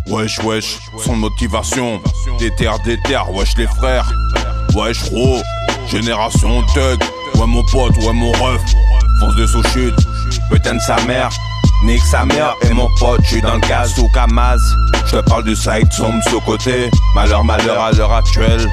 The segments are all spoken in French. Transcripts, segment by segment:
Wesh, sans motivation. Déter, wesh les frères. Wesh, gros, génération thug. Ouais, mon pote, ouais, mon ref. Fonce de sous-chute, putain de sa mère. Nique sa mère et mon pote, j'suis dans le gaz sous Kamaz. J'te parle du side sombre sous côté. Malheur à l'heure actuelle.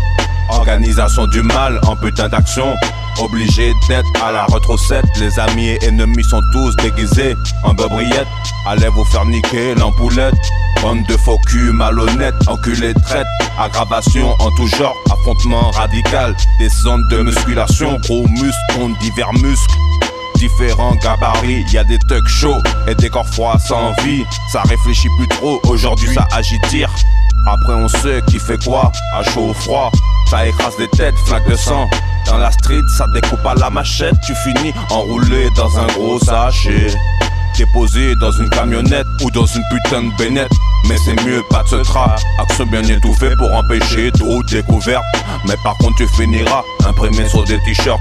Organisation du mal en putain d'action. Obligé d'être à la retrocette. Les amis et ennemis sont tous déguisés en bobrillette. Allez vous faire niquer l'ampoulette. Bande de faux culs malhonnêtes, enculés de traite. Aggravation en tout genre, affrontement radical. Descente de musculation, gros muscles contre divers muscles. Différents gabarits, y'a des thugs chauds et des corps froids sans vie. Ça réfléchit plus trop, aujourd'hui ça agit tire. Après on sait qui fait quoi, à chaud ou froid. Ça écrase des têtes, flaque de sang. Dans la street, ça découpe à la machette. Tu finis enroulé dans un gros sachet. Déposé dans une camionnette ou dans une putain de bénette. Mais c'est mieux pas de se tra. Action bien étouffée pour empêcher toute découverte. Mais par contre tu finiras imprimé sur des t-shirts.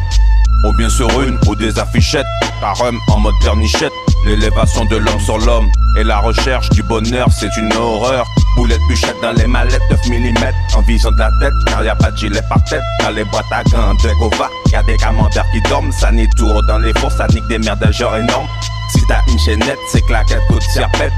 Ou bien sur une ou des affichettes. Carême en mode vernichette. L'élévation de l'homme sur l'homme et la recherche du bonheur, c'est une horreur. Boulette bûchette dans les mallettes, 9 mm en vision de la tête, car y'a pas de gilet par tête. Dans les boîtes à gants de Gova, y'a des camemberts qui dorment. Ça tour dans les fours, ça nique des merdageurs énormes. Si t'as une chaînette, c'est claquette ou de serpette.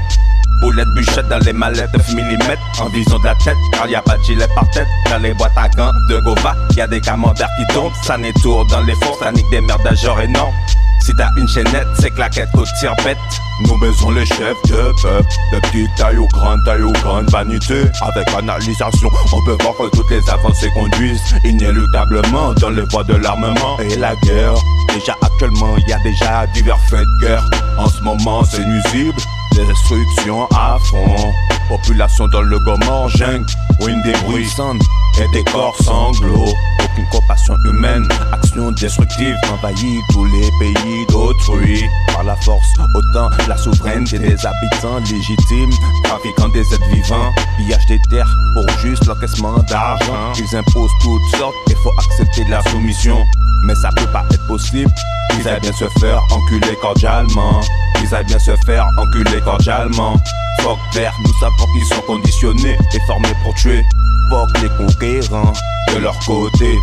Boulette bûchette dans les mallettes, 9 mm en vision de la tête, car y'a pas de gilet par tête. Dans les boîtes à gants de Gova, y'a des camemberts qui tournent. Ça tour dans les fours, ça nique des merdageurs énormes. Si t'as une chaînette, c'est claquette ou tirpette. Nous baisons les chefs de peuple. De petite taille ou grande vanité. Avec analysation, on peut voir que toutes les avancées conduisent inéluctablement dans les voies de l'armement et la guerre. Déjà actuellement, y a déjà divers faits de guerre. En ce moment, c'est nuisible. Destruction à fond. Population dans le Gomorre, jungle, ruines débruissantes et des corps sanglots. Aucune compassion humaine, action destructive envahit tous les pays d'autrui. Par la force, autant la souveraineté des habitants légitimes. Trafiquant des êtres vivants, pillage des terres pour juste l'encaissement d'argent. Ils imposent toutes sortes et faut accepter la soumission. Mais ça peut pas être possible. Ils aillent bien se faire enculer cordialement. Ils aillent bien se faire enculer cordialement. Fuck vert, nous savons qu'ils sont conditionnés et formés pour tuer. Fuck les conquérants de leur côté,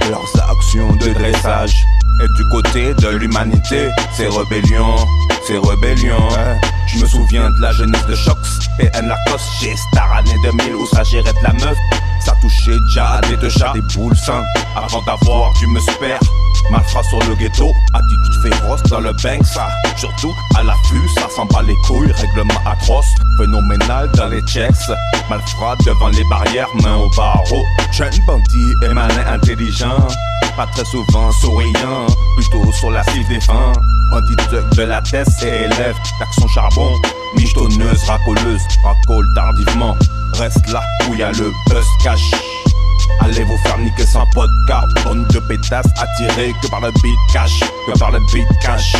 leurs actions de dressage. Et du côté de l'humanité, c'est rébellion. Je me souviens de la jeunesse de Shox, PN Lacoste, chez Star année 2000 où ça gérait de la meuf. Ça touchait déjà des deux chats, des boules sains, avant d'avoir du musper. Malfrat sur le ghetto, attitude féroce dans le bank, ça. Surtout à l'affût, ça s'en bat les couilles, règlement atroce, phénoménal dans les checks. Malfrat devant les barrières, main au barreau. Jeune bandit et malin intelligent, pas très souvent souriant, plutôt sur la cible des fins. Bandit de la tête et élève, d'action charbon, michetonneuse, racoleuse, racole tardivement. Reste là où y a le buzz cash. Allez vous faire niquer sans podcast. Bande de pétasses attirées que par le beat cash.